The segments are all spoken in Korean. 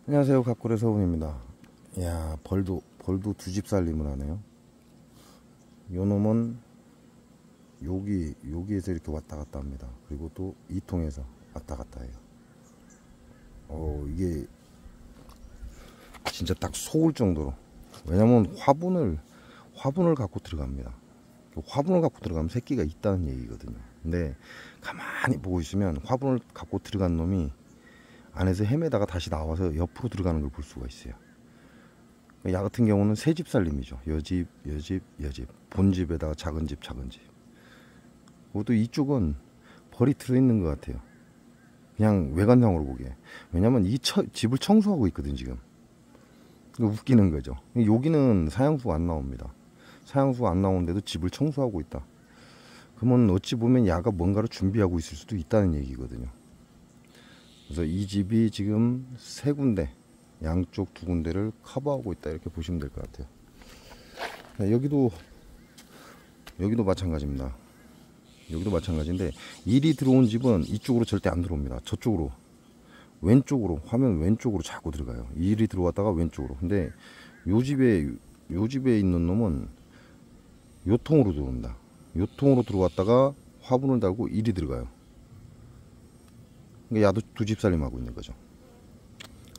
안녕하세요. 각골의 서훈입니다. 이야, 벌도 두 집 살림을 하네요. 요 놈은 여기에서 이렇게 왔다 갔다 합니다. 그리고 또 이 통에서 왔다 갔다 해요. 이게 진짜 딱 속을 정도로. 왜냐면 화분을 갖고 들어갑니다. 화분을 갖고 들어가면 새끼가 있다는 얘기거든요. 근데 가만히 보고 있으면 화분을 갖고 들어간 놈이 안에서 헤매다가 다시 나와서 옆으로 들어가는 걸 볼 수가 있어요. 야 같은 경우는 세 집 살림이죠. 여집, 본집에다가 작은 집. 그것도 이쪽은 벌이 들어있는 것 같아요. 그냥 외관상으로 보기에. 왜냐면 집을 청소하고 있거든 지금. 웃기는 거죠. 여기는 사양수가 안 나옵니다. 사양수가 안 나오는데도 집을 청소하고 있다. 그러면 어찌 보면 야가 뭔가를 준비하고 있을 수도 있다는 얘기거든요. 그래서 이 집이 지금 세 군데, 양쪽 두 군데를 커버하고 있다, 이렇게 보시면 될 것 같아요. 여기도 마찬가지입니다. 여기도 마찬가지인데, 일이 들어온 집은 이쪽으로 절대 안 들어옵니다. 저쪽으로, 왼쪽으로, 화면 왼쪽으로 자꾸 들어가요. 일이 들어왔다가 왼쪽으로. 근데 요 집에 있는 놈은 요 통으로 들어옵니다. 요 통으로 들어왔다가 화분을 달고 일이 들어가요. 그러니까 야도 두 집 살림하고 있는 거죠.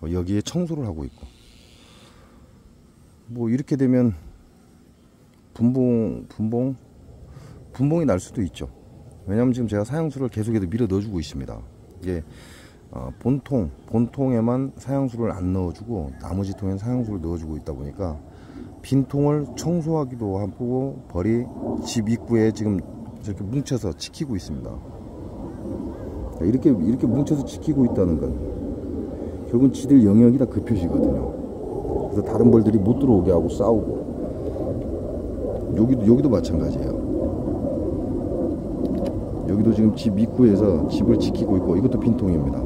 여기에 청소를 하고 있고, 뭐 이렇게 되면 분봉이 날 수도 있죠. 왜냐면 지금 제가 사양수를 계속해서 밀어 넣어주고 있습니다. 이게 본통에만 사양수를 안 넣어주고 나머지 통엔 사양수를 넣어주고 있다 보니까 빈 통을 청소하기도 하고 벌이 집 입구에 지금 저렇게 뭉쳐서 지키고 있습니다. 이렇게 뭉쳐서 지키고 있다는 건 결국은 지들 영역이다, 그 표시거든요. 그래서 다른 벌들이 못 들어오게 하고 싸우고. 여기도 마찬가지예요. 여기도 지금 집 입구에서 집을 지키고 있고, 이것도 빈통입니다.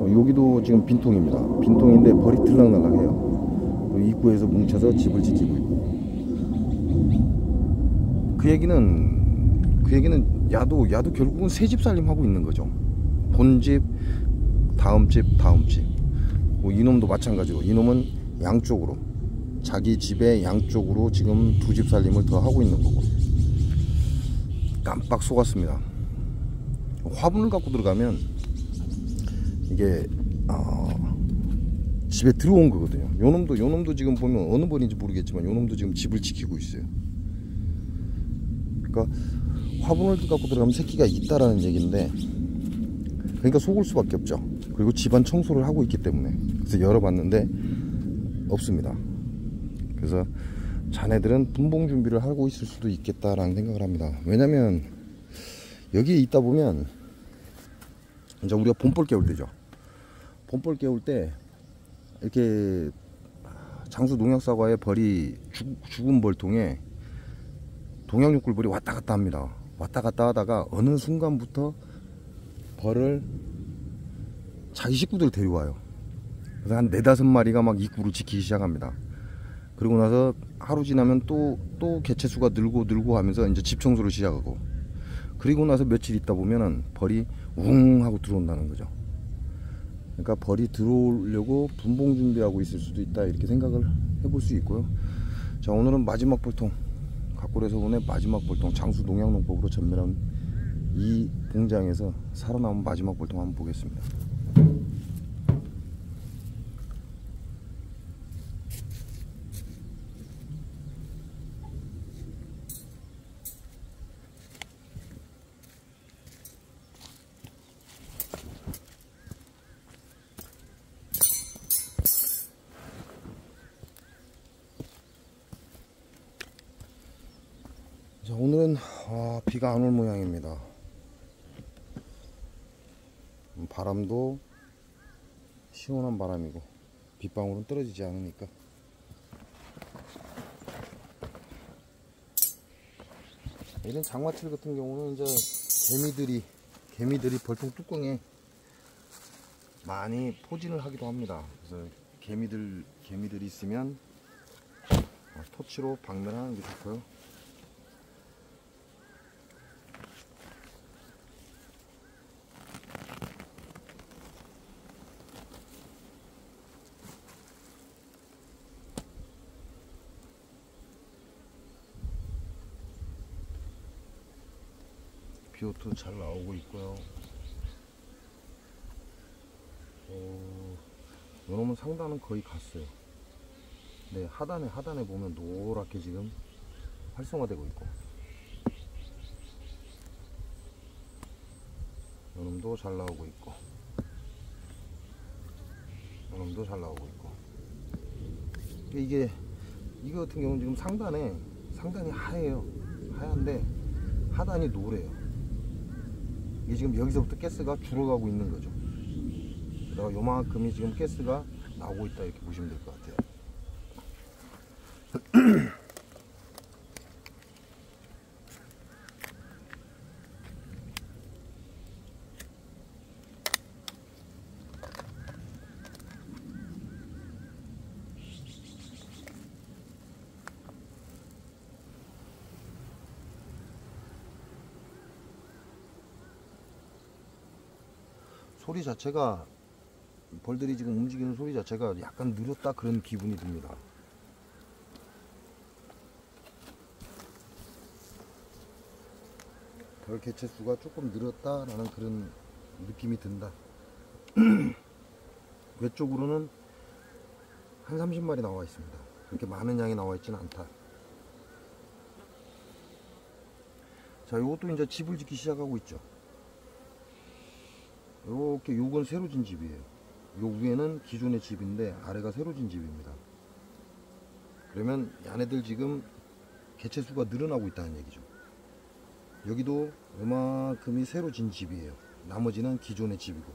여기도 지금 빈통입니다. 빈통인데 벌이 들락날락해요. 입구에서 뭉쳐서 집을 지키고 있고. 그 얘기는 야도 결국은 새 집 살림 하고 있는 거죠. 본집, 다음 집. 이놈도 마찬가지로, 이놈은 양쪽으로, 자기 집의 양쪽으로 지금 두 집 살림을 더 하고 있는 거고. 깜빡 속았습니다. 화분을 갖고 들어가면 이게 집에 들어온 거거든요. 요놈도 지금 보면 어느 벌인지 모르겠지만 요놈도 지금 집을 지키고 있어요. 그러니까 화분을 갖고 들어가면 새끼가 있다라는 얘기인데, 그러니까 속을 수밖에 없죠. 그리고 집안 청소를 하고 있기 때문에. 그래서 열어봤는데 없습니다. 그래서 자네들은 분봉 준비를 하고 있을 수도 있겠다라는 생각을 합니다. 왜냐면 여기에 있다 보면 이제 우리가 봄벌 깨울 때죠. 봄벌 깨울 때 이렇게 장수 농약사과의 벌이 죽은 벌통에 동양육굴벌이 왔다 갔다 합니다. 왔다 갔다 하다가 어느 순간부터 벌을 자기 식구들 데려와요. 그래서 한 4-5마리가 막 입구를 지키기 시작합니다. 그리고 나서 하루 지나면 또 개체수가 늘고 하면서 이제 집 청소를 시작하고, 그리고 나서 며칠 있다 보면은 벌이 웅 하고 들어온다는 거죠. 그러니까 벌이 들어오려고 분봉 준비하고 있을 수도 있다, 이렇게 생각을 해볼 수 있고요. 자, 오늘은 마지막 벌통, 각골에서 오늘 마지막 벌통, 장수 농약농법으로 전멸한 이 공장에서 살아남은 마지막 벌통 한번 보겠습니다. 자, 오늘은 비가 안 올 모양입니다. 바람도 시원한 바람이고 빗방울은 떨어지지 않으니까. 이런 장마철 같은 경우는 이제 개미들이 벌통 뚜껑에 많이 포진을 하기도 합니다. 그래서 개미들이 있으면 토치로 박멸하는 게 좋고요. CO2 잘 나오고 있고요. 요놈은 상단은 거의 갔어요. 네, 하단에 보면 노랗게 지금 활성화되고 있고, 요놈도 잘 나오고 있고, 요놈도 잘 나오고 있고. 이거 같은 경우는 지금 상단이 하얘요. 하얀데 하단이 노래요. 이게 지금 여기서부터 가스가 줄어가고 있는 거죠. 그다가 요만큼이 지금 가스가 나오고 있다 이렇게 보시면 될 것 같아요. 소리 자체가, 벌들이 지금 움직이는 소리 자체가 약간 느렸다 그런 기분이 듭니다. 벌 개체수가 조금 늘었다라는 그런 느낌이 든다. 외쪽으로는 한 30마리 나와 있습니다. 그렇게 많은 양이 나와 있지는 않다. 자, 요것도 이제 집을 짓기 시작하고 있죠. 요렇게, 요건 새로 진 집이에요. 요 위에는 기존의 집인데 아래가 새로 진 집입니다. 그러면 얘네들 지금 개체수가 늘어나고 있다는 얘기죠. 여기도 요만큼이 새로 진 집이에요. 나머지는 기존의 집이고,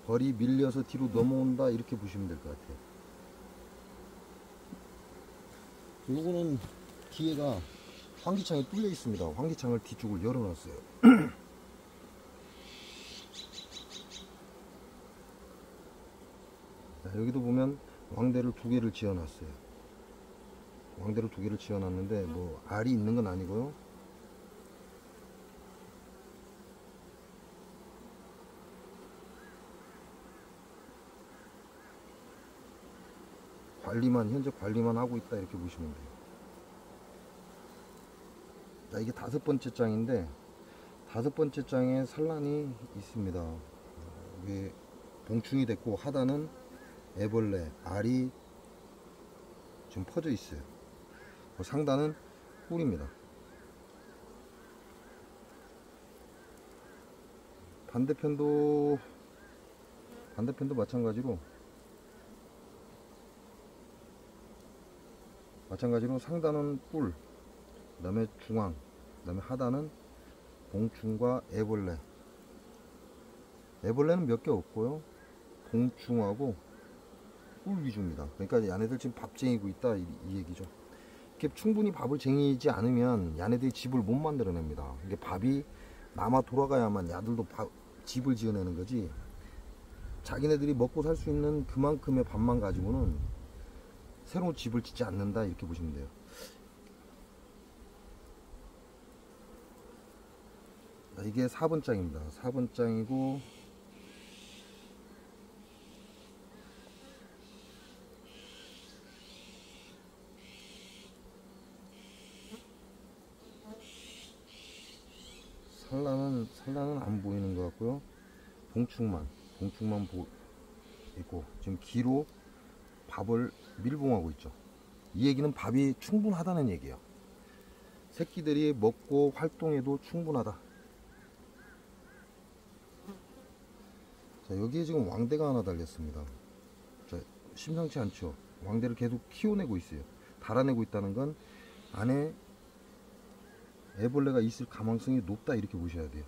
벌이 밀려서 뒤로 넘어온다 이렇게 보시면 될 것 같아요. 요거는 뒤에가 환기창이 뚫려 있습니다. 환기창을 뒤쪽을 열어놨어요. 자, 여기도 보면 왕대를 2개를 지어놨어요. 왕대를 2개를 지어놨는데 뭐 알이 있는 건 아니고요. 현재 관리만 하고 있다 이렇게 보시면 돼요. 자, 이게 5번째 장인데 5번째 장에 산란이 있습니다. 이게 봉충이 됐고, 하단은 애벌레, 알이 좀 퍼져 있어요. 상단은 꿀입니다. 반대편도 마찬가지로 상단은 꿀, 그 다음에 중앙, 그 다음에 하단은 봉충과 애벌레. 애벌레는 몇 개 없고요. 봉충하고 꿀 위주입니다. 그러니까 얘네들 지금 밥쟁이고 있다 이 얘기죠. 이렇게 충분히 밥을 쟁이지 않으면 얘네들이 집을 못 만들어냅니다. 이게 밥이 남아 돌아가야만 야들도 집을 지어내는 거지, 자기네들이 먹고 살 수 있는 그만큼의 밥만 가지고는 새로운 집을 짓지 않는다 이렇게 보시면 돼요. 자, 이게 4번 장입니다. 4번 장이고, 산란은 안 보이는 것 같고요. 봉충만 있고, 지금 기로 밥을 밀봉하고 있죠. 이 얘기는 밥이 충분하다는 얘기예요. 새끼들이 먹고 활동해도 충분하다. 자, 여기에 지금 왕대가 하나 달렸습니다. 자, 심상치 않죠. 왕대를 계속 키워내고 있어요. 달아내고 있다는 건 안에 애벌레가 있을 가망성이 높다 이렇게 보셔야 돼요.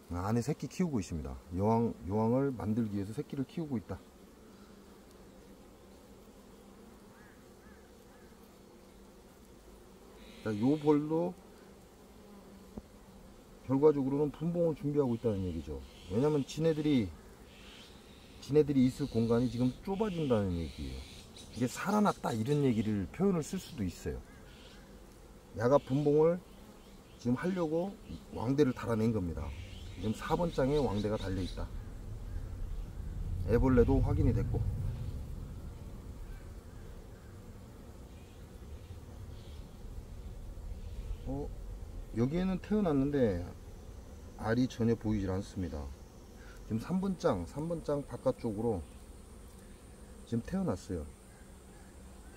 안에 새끼 키우고 있습니다. 여왕을 만들기 위해서 새끼를 키우고 있다. 자, 요 벌도 결과적으로는 분봉을 준비하고 있다는 얘기죠. 왜냐면 지네들이 있을 공간이 지금 좁아진다는 얘기예요. 이게 살아났다 이런 얘기를 표현을 쓸 수도 있어요. 야가 분봉을 지금 하려고 왕대를 달아낸 겁니다. 지금 4번 장에 왕대가 달려있다. 애벌레도 확인이 됐고, 여기에는 태어났는데 알이 전혀 보이질 않습니다. 지금 3번장 바깥쪽으로 지금 태어났어요.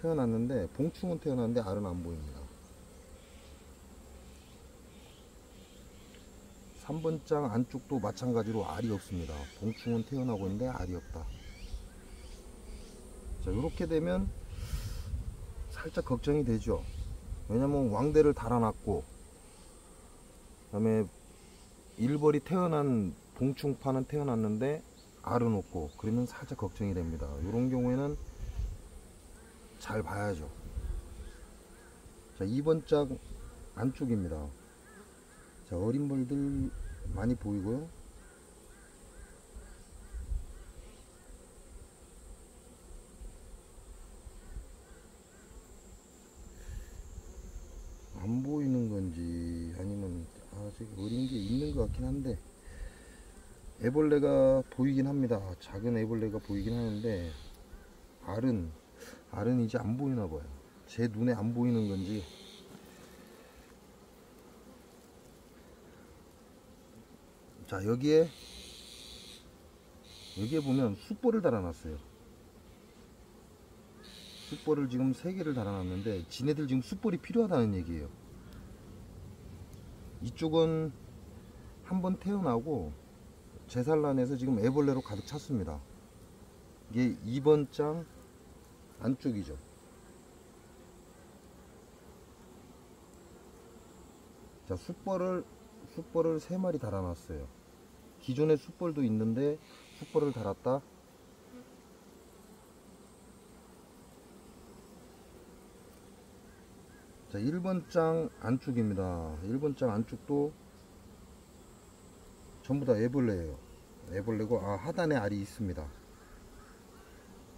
태어났는데 봉충은 태어났는데 알은 안 보입니다. 3번장 안쪽도 마찬가지로 알이 없습니다. 봉충은 태어나고 있는데 알이 없다. 자, 이렇게 되면 살짝 걱정이 되죠. 왜냐면 왕대를 달아놨고, 그 다음에 일벌이 태어난 봉충파는 태어났는데 알은 없고, 그러면 살짝 걱정이 됩니다. 이런 경우에는 잘 봐야죠. 자, 2번 짝 안쪽입니다. 자, 어린 벌들 많이 보이고요. 안 보이는 건지 아니면 아직 어린 게 있는 것 같긴 한데, 애벌레가 보이긴 합니다. 작은 애벌레가 보이긴 하는데 알은 이제 안 보이나 봐요. 제 눈에 안 보이는 건지. 자, 여기에 보면 숯벌을 달아놨어요. 숯벌을 지금 3개를 달아놨는데 지네들 지금 숯벌이 필요하다는 얘기예요. 이쪽은 한번 태어나고 제산란에서 지금 애벌레로 가득 찼습니다. 이게 2번 장 안쪽이죠. 자, 숯벌을 3마리 달아놨어요. 기존에 숯벌도 있는데 숯벌을 달았다. 자, 1번 장 안쪽입니다. 1번 장 안쪽도 전부 다 애벌레예요. 애벌레고, 하단에 알이 있습니다.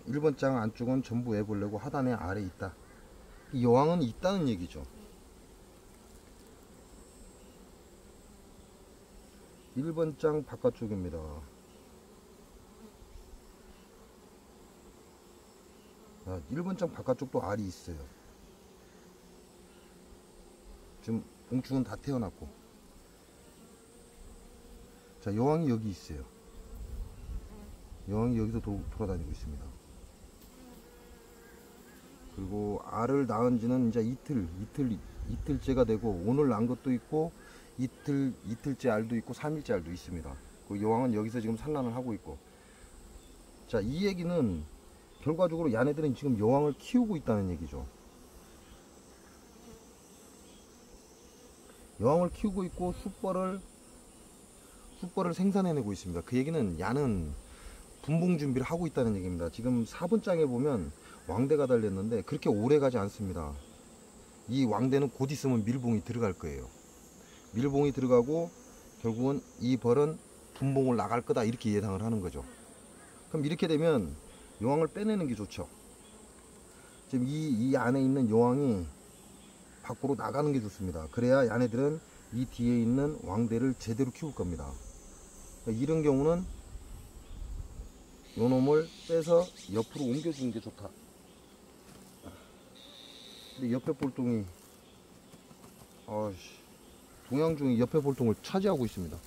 1번 장 안쪽은 전부 애벌레고 하단에 알이 있다. 이 여왕은 있다는 얘기죠. 1번 장 바깥쪽입니다. 자, 1번 장 바깥쪽도 알이 있어요. 지금 봉충은 다 태어났고. 자, 여왕이 여기 있어요. 여왕이 여기서 돌아다니고 있습니다. 그리고 알을 낳은 지는 이제 이틀째가 되고, 오늘 낳은 것도 있고, 이틀째 알도 있고, 3일째 알도 있습니다. 그 여왕은 여기서 지금 산란을 하고 있고. 자, 이 얘기는 결과적으로 얘네들은 지금 여왕을 키우고 있다는 얘기죠. 여왕을 키우고 있고 숯벌을 생산해내고 있습니다. 그 얘기는 야는 분봉 준비를 하고 있다는 얘기입니다. 지금 4번 장에 보면 왕대가 달렸는데 그렇게 오래 가지 않습니다. 이 왕대는 곧 있으면 밀봉이 들어갈 거예요. 밀봉이 들어가고 결국은 이 벌은 분봉을 나갈 거다, 이렇게 예상을 하는 거죠. 그럼 이렇게 되면 여왕을 빼내는 게 좋죠. 지금 이 안에 있는 여왕이 밖으로 나가는 게 좋습니다. 그래야 얘네들은 이 뒤에 있는 왕대를 제대로 키울 겁니다. 이런 경우는 요 놈을 빼서 옆으로 옮겨주는 게 좋다. 근데 옆에 볼통이 동양중이 옆에 볼통을 차지하고 있습니다.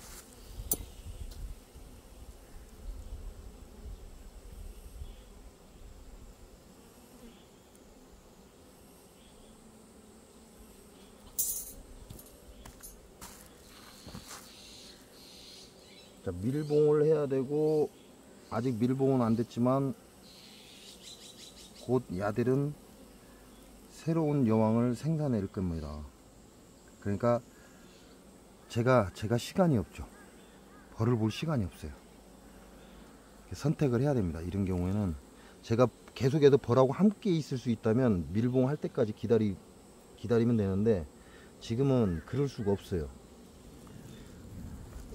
자, 밀봉을 해야 되고, 아직 밀봉은 안 됐지만 곧 야들은 새로운 여왕을 생산할 겁니다. 그러니까 제가 시간이 없죠. 벌을 볼 시간이 없어요. 선택을 해야 됩니다. 이런 경우에는 제가 계속해서 벌하고 함께 있을 수 있다면 밀봉할 때까지 기다리면 되는데, 지금은 그럴 수가 없어요.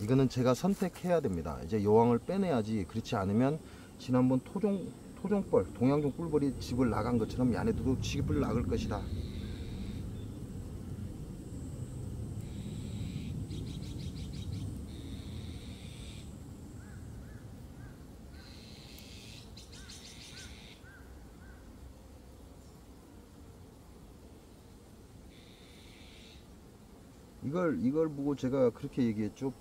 이거는 제가 선택해야 됩니다. 이제 여왕을 빼내야지. 그렇지 않으면 지난번 토종벌, 동양종 꿀벌이 집을 나간 것처럼 얘네들도 집을 나갈 것이다. 이걸 보고 제가 그렇게 얘기했죠.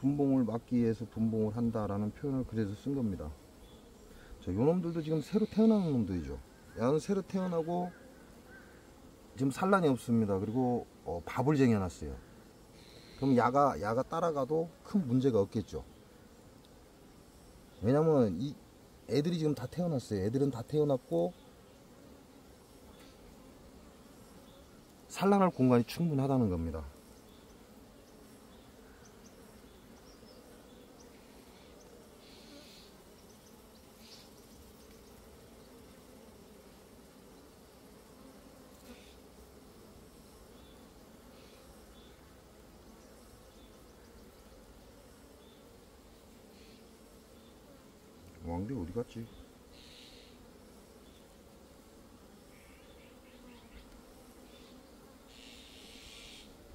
분봉을 막기 위해서 분봉을 한다라는 표현을 그래서 쓴 겁니다. 자, 요 놈들도 지금 새로 태어나는 놈들이죠. 야는 새로 태어나고 지금 산란이 없습니다. 그리고 밥을 쟁여놨어요. 그럼 야가 따라가도 큰 문제가 없겠죠. 왜냐면 이 애들이 지금 다 태어났어요. 애들은 다 태어났고 산란할 공간이 충분하다는 겁니다. 왕대 어디 갔지?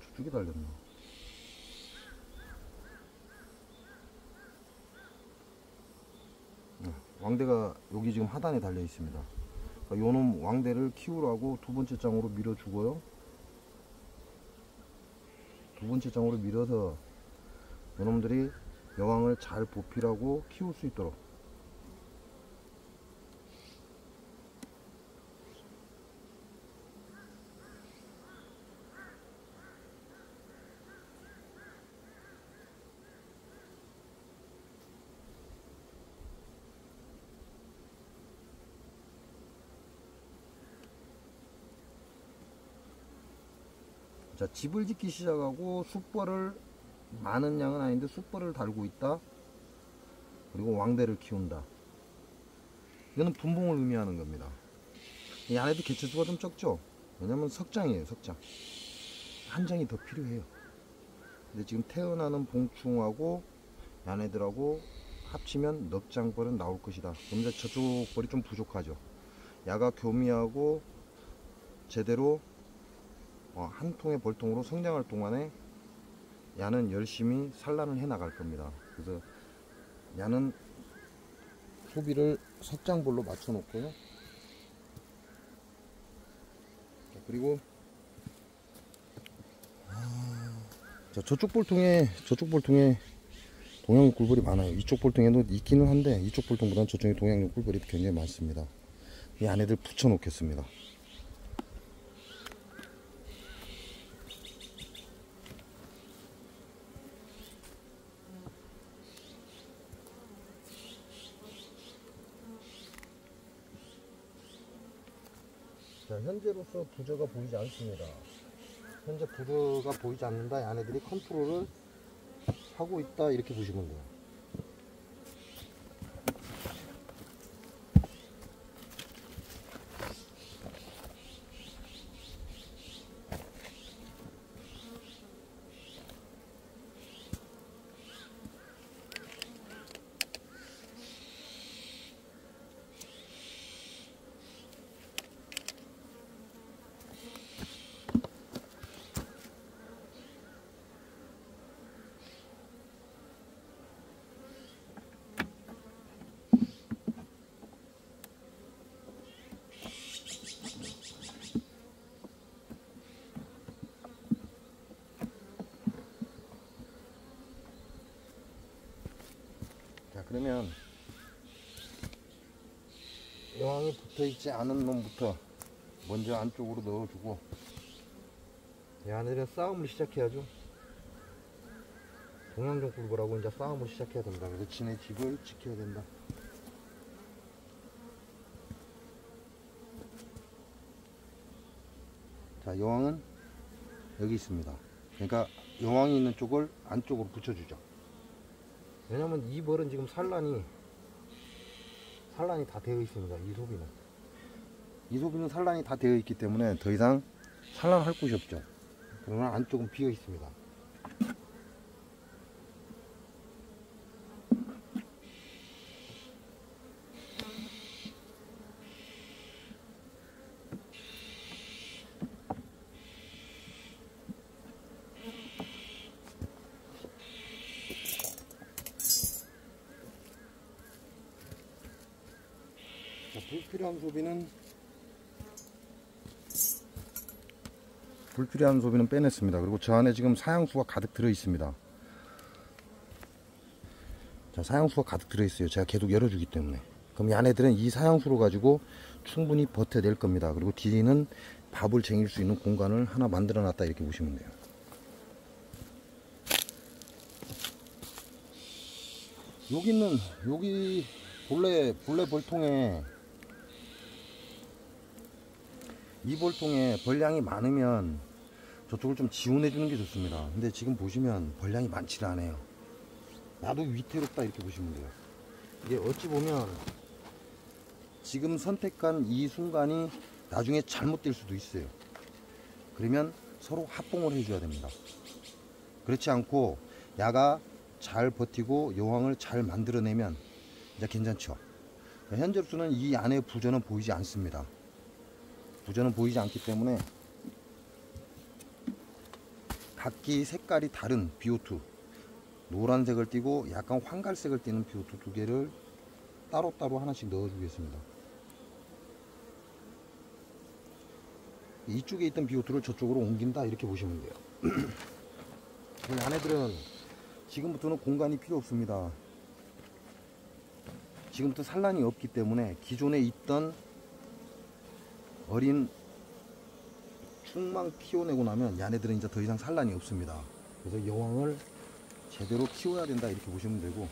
저쪽에 달렸나? 왕대가 여기 지금 하단에 달려 있습니다. 그러니까 요놈 왕대를 키우라고 두 번째 장으로 밀어 주고요. 두 번째 장으로 밀어서 요놈들이 여왕을 잘 보필하고 키울 수 있도록. 자, 집을 짓기 시작하고 숯벌을 많은 양은 아닌데 숯벌을 달고 있다. 그리고 왕대를 키운다. 이거는 분봉을 의미하는 겁니다. 이 안에도 개체수가 좀 적죠. 왜냐면 석장이에요. 석장 한 장이 더 필요해요. 근데 지금 태어나는 봉충하고 야네들하고 합치면 넉 장벌은 나올 것이다. 그런데 저쪽 벌이 좀 부족하죠. 야가 교미하고 제대로 한 통의 벌통으로 성장할 동안에 야는 열심히 산란을 해 나갈 겁니다. 그래서 야는 소비를 석장벌로 맞춰 놓고요. 그리고 자, 저쪽 볼통에 동양육 꿀벌이 많아요. 이쪽 볼통에도 있기는 한데 이쪽 볼통보다는 저쪽에 동양육 꿀벌이 굉장히 많습니다. 이 안에들 붙여 놓겠습니다. 자, 현재로서 부저가 보이지 않습니다. 현재 부저가 보이지 않는다. 아내들이 컨트롤을 하고 있다. 이렇게 보시면 돼요. 자, 그러면 여왕이 붙어있지 않은 놈부터 먼저 안쪽으로 넣어주고 얘네들은 싸움을 시작해야죠. 동양종 꿀벌하고 이제 싸움을 시작해야 된다. 그래서 지네 집을 지켜야 된다. 자, 여왕은 여기 있습니다. 그러니까 여왕이 있는 쪽을 안쪽으로 붙여주죠. 왜냐면 이 벌은 지금 산란이 다 되어 있습니다. 이 소비는 산란이 다 되어 있기 때문에 더 이상 산란할 곳이 없죠. 그러나 안쪽은 비어 있습니다. 자, 불필요한 소비는 불필요한 소비는 빼냈습니다. 그리고 저 안에 지금 사양수가 가득 들어 있습니다. 자, 사양수가 가득 들어 있어요. 제가 계속 열어주기 때문에. 그럼 이 안에들은 이 사양수로 가지고 충분히 버텨낼 겁니다. 그리고 뒤는 밥을 쟁일 수 있는 공간을 하나 만들어 놨다, 이렇게 보시면 돼요. 여기 본래 벌통에, 이 벌통에 벌량이 많으면 저쪽을 좀 지원해 주는 게 좋습니다. 근데 지금 보시면 벌량이 많지를 않아요. 나도 위태롭다, 이렇게 보시면 돼요. 이게 어찌 보면 지금 선택한 이 순간이 나중에 잘못될 수도 있어요. 그러면 서로 합봉을 해줘야 됩니다. 그렇지 않고 야가 잘 버티고 여왕을 잘 만들어내면 이제 괜찮죠. 현재로서는 이 안에 부전은 보이지 않습니다. 부전은 보이지 않기 때문에 각기 색깔이 다른 BO2, 노란색을 띠고 약간 황갈색을 띠는 BO2 두 개를 따로따로 하나씩 넣어주겠습니다. 이쪽에 있던 BO2를 저쪽으로 옮긴다, 이렇게 보시면 돼요. 이 안에들은 지금부터는 공간이 필요 없습니다. 지금부터 산란이 없기 때문에 기존에 있던 어린 축만 키워내고 나면 얘네들은 이제 더 이상 산란이 없습니다. 그래서 여왕을 제대로 키워야 된다, 이렇게 보시면 되고,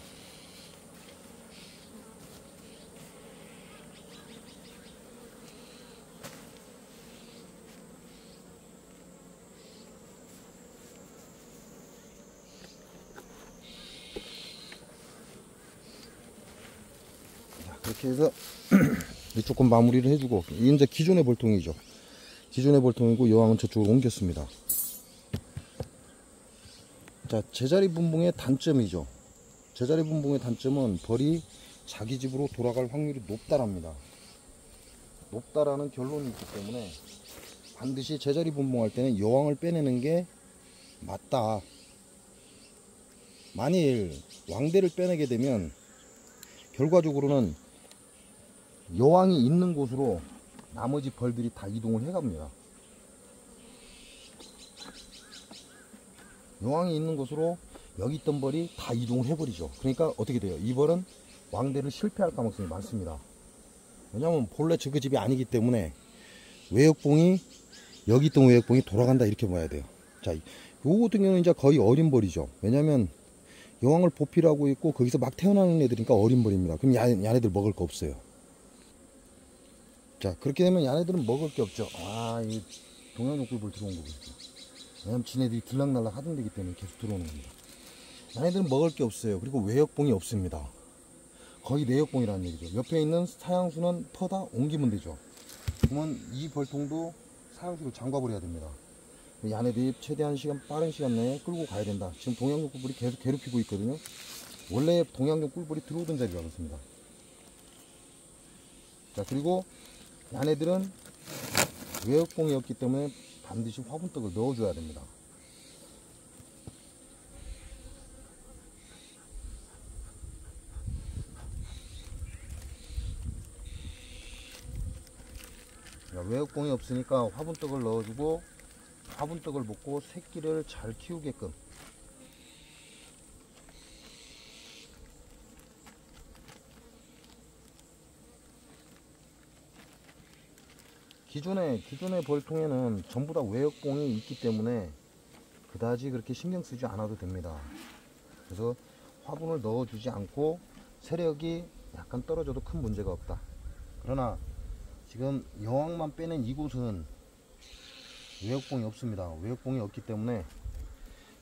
이렇게 해서 조금 마무리를 해주고, 이게 이제 기존의 벌통이죠. 기존의 벌통이고 여왕은 저쪽으로 옮겼습니다. 자, 제자리 분봉의 단점이죠. 제자리 분봉의 단점은 벌이 자기 집으로 돌아갈 확률이 높다랍니다. 높다라는 결론이 있기 때문에 반드시 제자리 분봉할 때는 여왕을 빼내는 게 맞다. 만일 왕대를 빼내게 되면 결과적으로는 여왕이 있는 곳으로 나머지 벌들이 다 이동을 해갑니다. 여왕이 있는 곳으로 여기 있던 벌이 다 이동을 해버리죠. 그러니까 어떻게 돼요? 이 벌은 왕대를 실패할 가능성이 많습니다. 왜냐하면 본래 저 그 집이 아니기 때문에 외역봉이, 여기 있던 외역봉이 돌아간다, 이렇게 봐야 돼요. 자, 요거 같은 경우는 이제 거의 어린 벌이죠. 왜냐면 여왕을 보필하고 있고 거기서 막 태어나는 애들이니까 어린 벌입니다. 그럼 얘네들 먹을 거 없어요. 자, 그렇게 되면 얘네들은 먹을 게 없죠. 아, 이 동양용 꿀벌 들어온 거 보십시오. 왜냐면 지네들이 들락날락 하던 데기 때문에 계속 들어오는 겁니다. 얘네들은 먹을 게 없어요. 그리고 외역봉이 없습니다. 거의 내역봉이라는 얘기죠. 옆에 있는 사양수는 퍼다 옮기면 되죠. 그러면 이 벌통도 사양수를 잠가버려야 됩니다. 얘네들이 최대한 빠른 시간 내에 끌고 가야 된다. 지금 동양용 꿀벌이 계속 괴롭히고 있거든요. 원래 동양용 꿀벌이 들어오던 자리가 그렇습니다. 자, 그리고 얘네들은 외역봉이 없기 때문에 반드시 화분떡을 넣어줘야 됩니다. 외역봉이 없으니까 화분떡을 넣어주고 화분떡을 먹고 새끼를 잘 키우게끔. 기존의 벌통에는 전부 다 외역봉이 있기 때문에 그다지 그렇게 신경 쓰지 않아도 됩니다. 그래서 화분을 넣어주지 않고 세력이 약간 떨어져도 큰 문제가 없다. 그러나 지금 여왕만 빼낸 이곳은 외역봉이 없습니다. 외역봉이 없기 때문에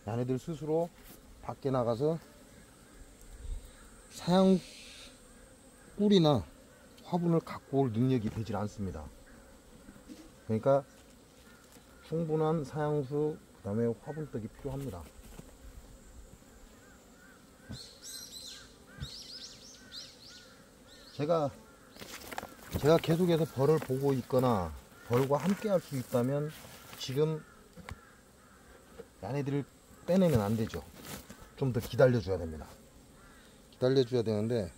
얘네들 스스로 밖에 나가서 사양 꿀이나 화분을 갖고 올 능력이 되질 않습니다. 그러니까 충분한 사양수, 그 다음에 화분떡이 필요합니다. 제가 계속해서 벌을 보고 있거나 벌과 함께 할 수 있다면 지금 얘네들을 빼내면 안 되죠. 좀 더 기다려 줘야 됩니다. 기다려 줘야 되는데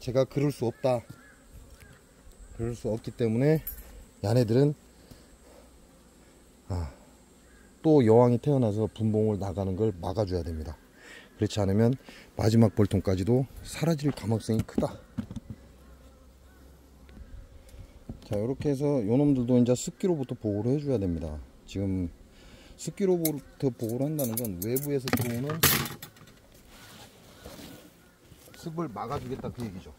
제가 그럴 수 없다. 그럴 수 없기 때문에 얘네들은 또 여왕이 태어나서 분봉을 나가는 걸 막아줘야 됩니다. 그렇지 않으면 마지막 벌통까지도 사라질 가능성이 크다. 자, 이렇게 해서 요놈들도 이제 습기로부터 보호를 해줘야 됩니다. 지금 습기로부터 보호를 한다는 건 외부에서 들어오는 습을 막아주겠다 그 얘기죠.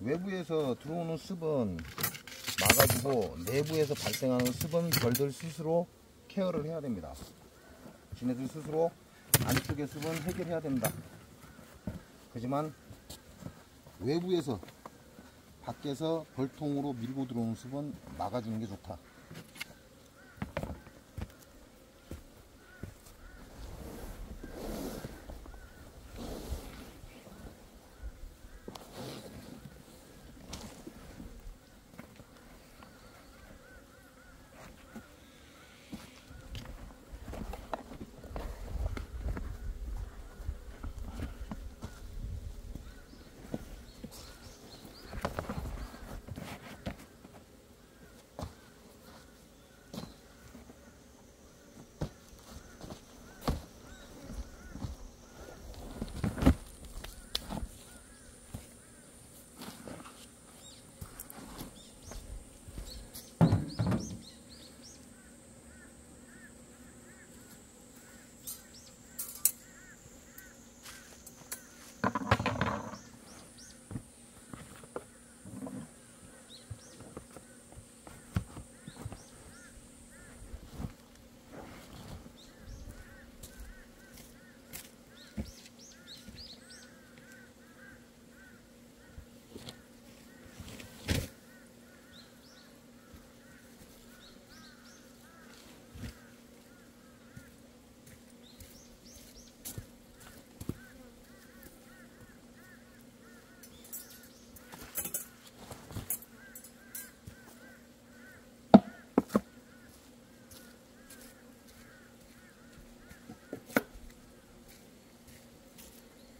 외부에서 들어오는 습은 막아주고 내부에서 발생하는 습은 벌들 스스로 케어를 해야 됩니다. 지네들 스스로 안쪽의 습은 해결해야 된다. 하지만 외부에서 밖에서 벌통으로 밀고 들어오는 습은 막아주는 게 좋다.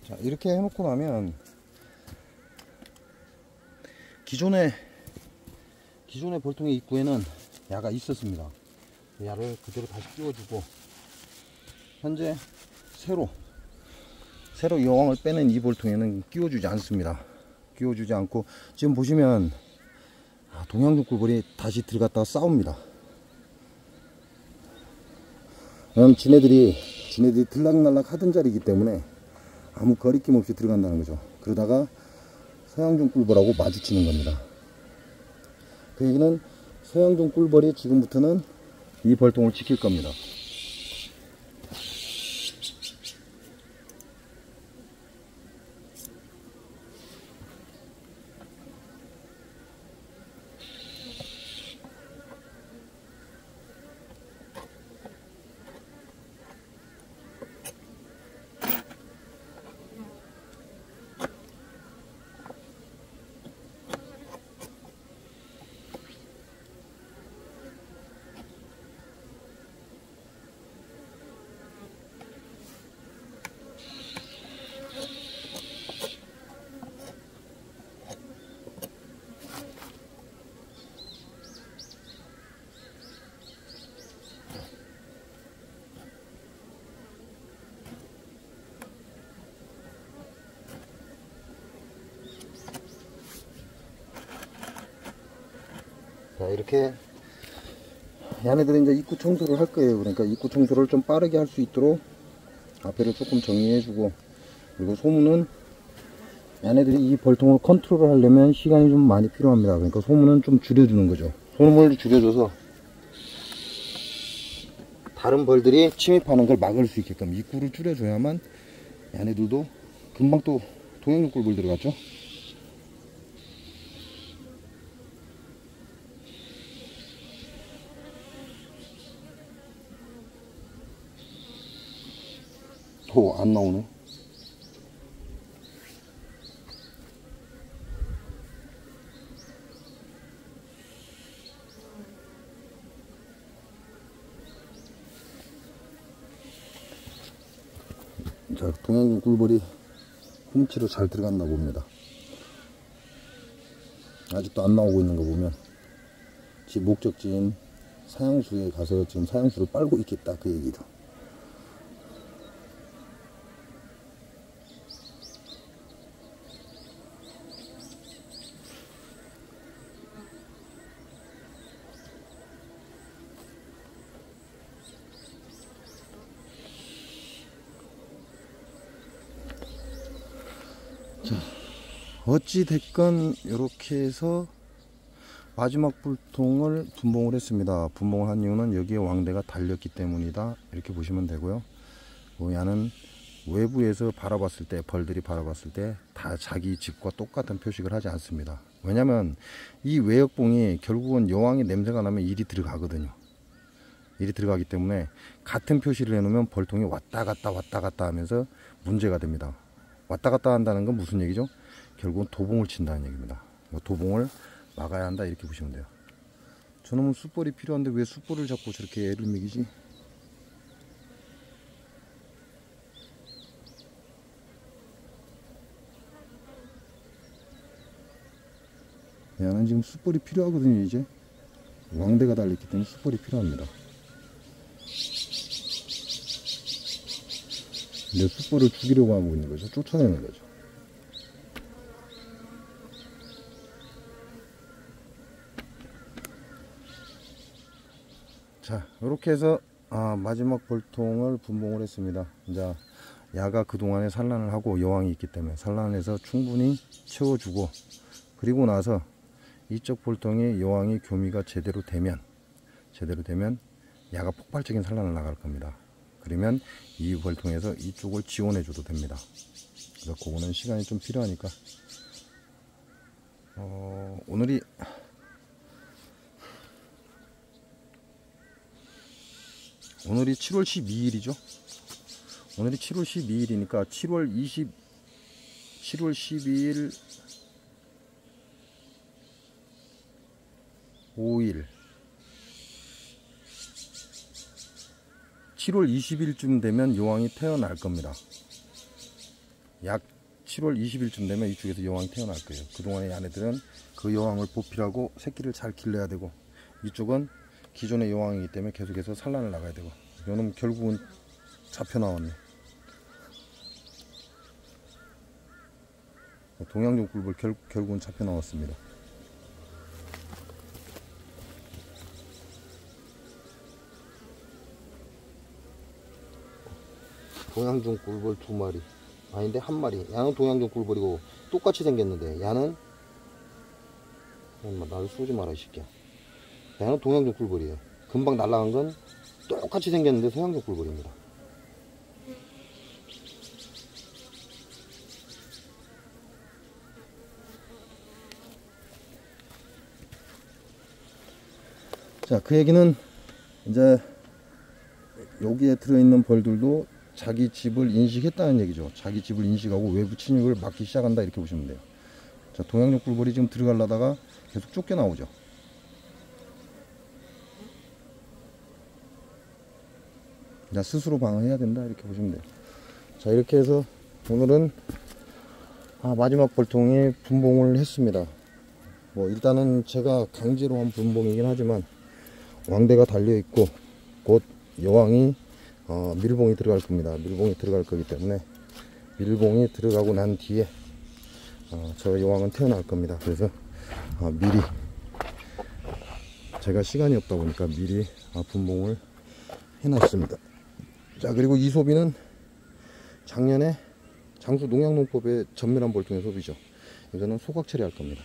자, 이렇게 해놓고 나면 기존의 벌통의 입구에는 야가 있었습니다. 야를 그대로 다시 끼워주고, 현재 새로 여왕을 빼는 이 벌통에는 끼워주지 않습니다. 끼워주지 않고, 지금 보시면 동양중 꿀벌이 다시 들어갔다가 싸웁니다. 왜냐면 지네들이 들락날락 하던 자리이기 때문에 아무 거리낌 없이 들어간다는 거죠. 그러다가 서양중 꿀벌하고 마주치는 겁니다. 그 얘기는 서양중 꿀벌이 지금부터는 이 벌통을 지킬 겁니다. 자, 이렇게 얘네들은 이제 입구 청소를 할 거예요. 그러니까 입구 청소를 좀 빠르게 할 수 있도록 앞에를 조금 정리해주고, 그리고 소문은 얘네들이 이 벌통을 컨트롤을 하려면 시간이 좀 많이 필요합니다. 그러니까 소문은 좀 줄여주는 거죠. 소문을 줄여줘서 다른 벌들이 침입하는 걸 막을 수 있게끔 입구를 줄여줘야만 얘네들도 금방 또 동양중 꿀벌 들어갔죠. 안 나오네. 자, 동양중 꿀벌이 훔치러 잘 들어갔나 봅니다. 아직도 안 나오고 있는 거 보면 지 목적지인 사형수에 가서 지금 사형수를 빨고 있겠다, 그 얘기죠. 자, 어찌 됐건 이렇게 해서 마지막 불통을 분봉을 했습니다. 분봉을 한 이유는 여기에 왕대가 달렸기 때문이다, 이렇게 보시면 되고요. 야는 외부에서 바라봤을 때, 벌들이 바라봤을 때 다 자기 집과 똑같은 표식을 하지 않습니다. 왜냐면 이 외역봉이 결국은 여왕의 냄새가 나면 일이 들어가거든요. 일이 들어가기 때문에 같은 표시를 해놓으면 벌통이 왔다 갔다 하면서 문제가 됩니다. 왔다 갔다 한다는 건 무슨 얘기죠? 결국은 도봉을 친다는 얘기입니다. 도봉을 막아야 한다, 이렇게 보시면 돼요. 저놈은 숯벌이 필요한데 왜 숯벌을 잡고 저렇게 애를 먹이지? 얘는 지금 숯벌이 필요하거든요. 이제 왕대가 달렸기 때문에 숯벌이 필요합니다. 근데 숯벌을 죽이려고 하고 있는 거죠. 쫓아내는 거죠. 자, 이렇게 해서 마지막 벌통을 분봉을 했습니다. 이제 야가 그동안에 산란을 하고 여왕이 있기 때문에 산란해서 충분히 채워주고, 그리고 나서 이쪽 벌통에 여왕이 교미가 제대로 되면 야가 폭발적인 산란을 나갈 겁니다. 그러면 이 벌통에서 이쪽을 지원해 줘도 됩니다. 그래서 그거는 시간이 좀 필요하니까 오늘이 7월 12일이죠. 오늘이 7월 12일이니까 7월 12일 5일 7월 20일쯤 되면 여왕이 태어날 겁니다. 약 7월 20일쯤 되면 이쪽에서 여왕이 태어날 거예요. 그동안의 아내들은 그 여왕을 보필하고 새끼를 잘 길러야 되고, 이쪽은 기존의 여왕이기 때문에 계속해서 산란을 나가야 되고, 이놈 결국은 잡혀 나왔네. 동양종 꿀벌 결국은 잡혀 나왔습니다. 동양종 꿀벌 2마리, 아닌데 1마리. 야는 동양종 꿀벌이고 똑같이 생겼는데, 야는 나를 쏘지 마라 이 새끼야. 야는 동양종 꿀벌이에요. 금방 날아간 건 똑같이 생겼는데 서양종 꿀벌입니다. 자, 그 얘기는 이제 여기에 들어있는 벌들도 자기 집을 인식했다는 얘기죠. 자기 집을 인식하고 외부 침입을 막기 시작한다, 이렇게 보시면 돼요. 자, 동양종 꿀벌이 지금 들어가려다가 계속 쫓겨나오죠. 자, 스스로 방어해야 된다, 이렇게 보시면 돼요. 자, 이렇게 해서 오늘은 마지막 벌통에 분봉을 했습니다. 일단은 제가 강제로 한 분봉이긴 하지만 왕대가 달려있고 곧 여왕이 밀봉이 들어갈 겁니다. 밀봉이 들어갈 거기 때문에 밀봉이 들어가고 난 뒤에 저 여왕은 태어날 겁니다. 그래서 미리, 제가 시간이 없다 보니까 미리 분봉을 해놨습니다. 자, 그리고 이 소비는 작년에 장수 농약농법의 전멸한 벌통의 소비죠. 이거는 소각 처리할 겁니다.